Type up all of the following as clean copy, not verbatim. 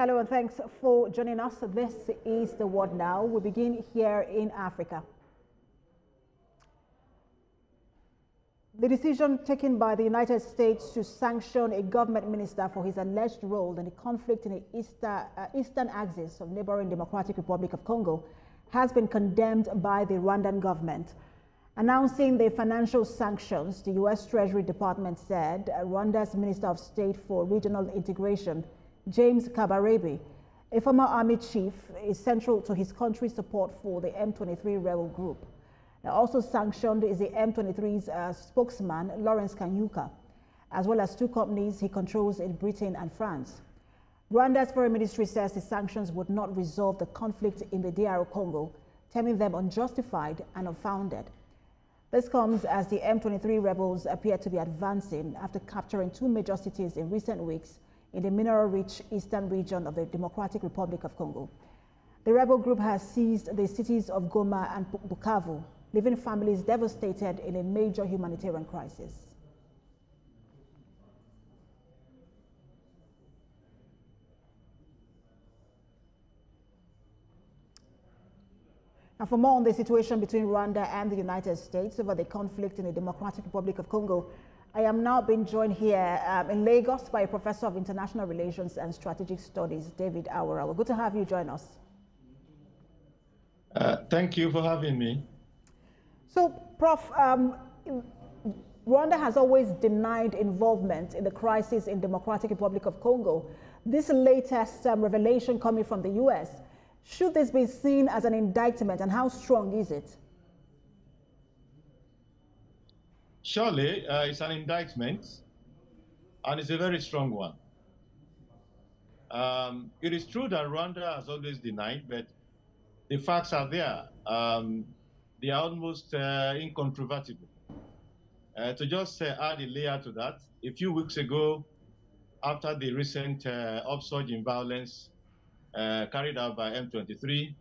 Hello and thanks for joining us. This is The World Now. We begin here in Africa. The decision taken by the United States to sanction a government minister for his alleged role in the conflict in the eastern axis of neighboring Democratic Republic of Congo has been condemned by the Rwandan government. Announcing the financial sanctions, the U.S. Treasury Department said Rwanda's Minister of State for Regional Integration, James Kabarebe, a former army chief, is central to his country's support for the M23 rebel group. Now, also sanctioned is the M23's spokesman, Lawrence Kanyuka, as well as two companies he controls in Britain and France. Rwanda's foreign ministry says the sanctions would not resolve the conflict in the DR Congo, terming them unjustified and unfounded. This comes as the M23 rebels appear to be advancing after capturing two major cities in recent weeks in the mineral-rich eastern region of the Democratic Republic of Congo. The rebel group has seized the cities of Goma and Bukavu, leaving families devastated in a major humanitarian crisis. Now, for more on the situation between Rwanda and the United States over the conflict in the Democratic Republic of Congo, I am now being joined here in Lagos by a professor of international relations and strategic studies, David Awara. Good to have you join us. Thank you for having me. So, Prof, Rwanda has always denied involvement in the crisis in Democratic Republic of Congo. This latest revelation coming from the U.S., should this be seen as an indictment, and how strong is it? Surely, it's an indictment, and it's a very strong one. It is true that Rwanda has always denied, but the facts are there. They are almost incontrovertible. To just add a layer to that, a few weeks ago, after the recent upsurge in violence carried out by M23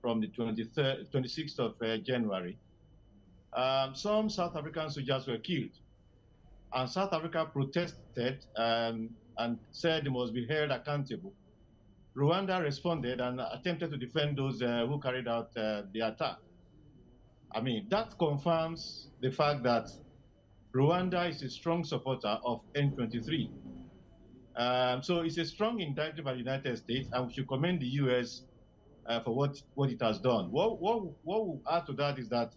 from the 26th of January, some South African soldiers were killed. And South Africa protested and said they must be held accountable. Rwanda responded and attempted to defend those who carried out the attack. I mean, that confirms the fact that Rwanda is a strong supporter of M23. So it's a strong indictment by the United States, and we should commend the U.S. For what it has done. What we'll add to that is that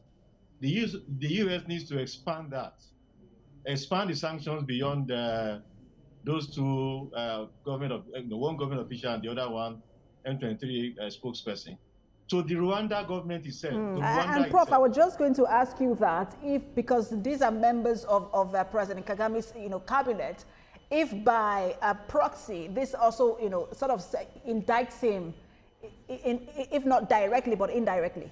the U.S. needs to expand the sanctions beyond those two one government official and the other one M23 spokesperson. So the Rwanda government itself. And Prof, I was just going to ask you that because these are members of President Kagame's cabinet, if by proxy this also sort of indicts him, if not directly but indirectly.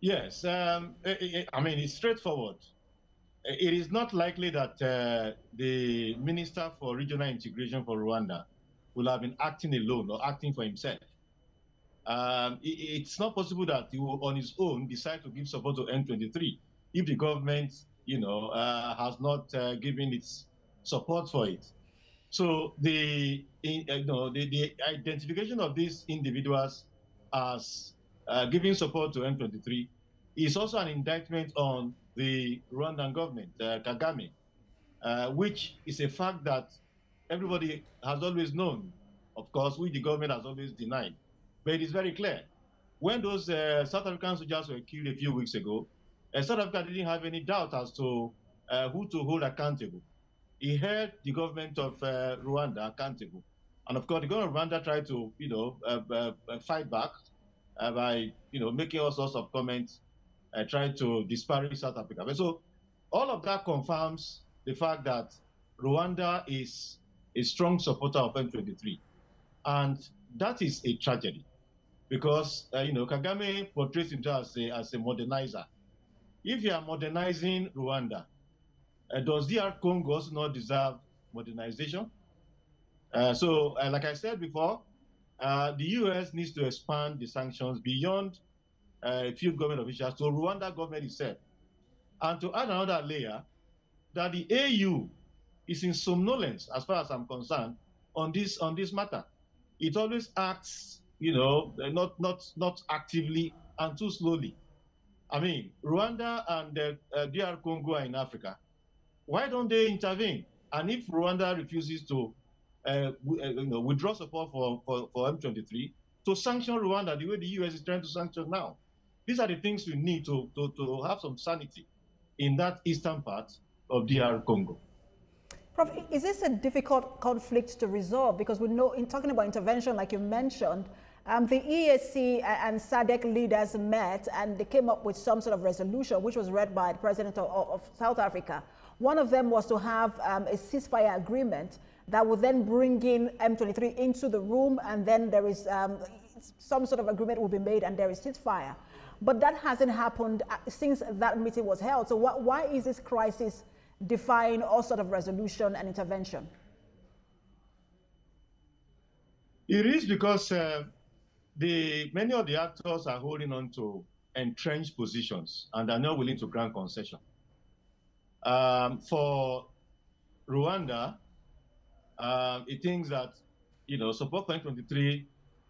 Yes, I mean, it's straightforward. It is not likely that the Minister for Regional Integration for Rwanda will have been acting alone or acting for himself. It's not possible that he will, on his own, decide to give support to M23 if the government, has not given its support for it. So the identification of these individuals as giving support to M23 is also an indictment on the Rwandan government, Kagame, which is a fact that everybody has always known, of course, which the government has always denied. But it is very clear. When those South African soldiers were killed a few weeks ago, South Africa didn't have any doubt as to who to hold accountable. He held the government of Rwanda accountable. And of course, the government of Rwanda tried to, fight back by, making all sorts of comments, trying to disparage South Africa. But so all of that confirms the fact that Rwanda is a strong supporter of M23. And that is a tragedy because, Kagame portrays himself as a modernizer. If you are modernizing Rwanda, does DR Congo also not deserve modernization? Like I said before, the U.S. needs to expand the sanctions beyond a few government officials to Rwanda government itself. And to add another layer, that the AU is in somnolence, as far as I'm concerned, on this matter. It always acts, not actively and too slowly. I mean, Rwanda and DR Congo are in Africa. Why don't they intervene? And if Rwanda refuses to withdraw support for M23, to sanction Rwanda the way the US is trying to sanction now. These are the things we need to have some sanity in that eastern part of DR Congo. Prof, is this a difficult conflict to resolve? Because we know, in talking about intervention, like you mentioned, the EAC and SADC leaders met and they came up with some sort of resolution, which was read by the president of South Africa. One of them was to have a ceasefire agreement that would then bring in M23 into the room, and then there is some sort of agreement will be made and there is ceasefire. But that hasn't happened since that meeting was held. So why is this crisis defying all sort of resolution and intervention? It is because many of the actors are holding on to entrenched positions and are not willing to grant concession. For Rwanda, it thinks that, support for M23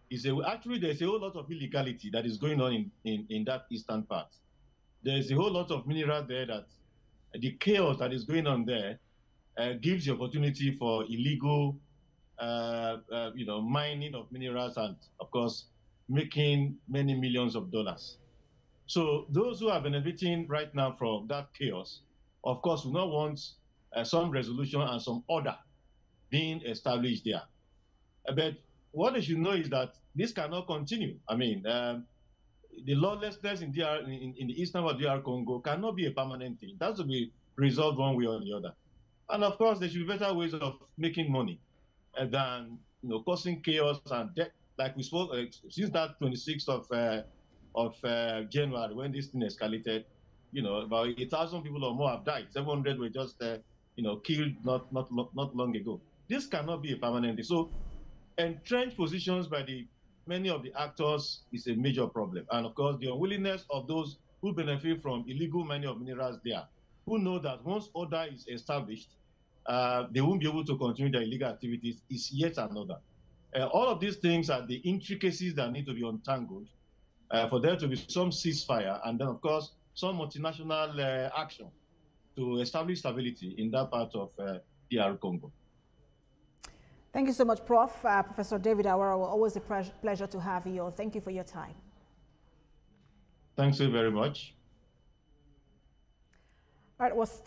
is actually there's a whole lot of illegality that is going on in that eastern part. There's a whole lot of minerals there that the chaos that is going on there gives the opportunity for illegal, mining of minerals and, of course, making many millions of dollars. So those who are benefiting right now from that chaos, of course, will not want some resolution and some order being established there. But what they should know is that this cannot continue. I mean, the lawlessness in the eastern part of DR Congo cannot be a permanent thing. It has to be resolved one way or the other. And of course, there should be better ways of making money than causing chaos and death. Like we spoke since that 26th of January, when this thing escalated, about 1,000 people or more have died. 700 were just killed not long ago. This cannot be a permanent thing. So entrenched positions by many of the actors is a major problem. And of course, the unwillingness of those who benefit from illegal mining of minerals there, who know that once order is established, they won't be able to continue their illegal activities, is yet another. All of these things are the intricacies that need to be untangled for there to be some ceasefire, and then, of course, some multinational action to establish stability in that part of DR Congo. Thank you so much, Prof. Professor David Awara, always a pleasure to have you. Thank you for your time. Thanks so very much. All right, well, Steve.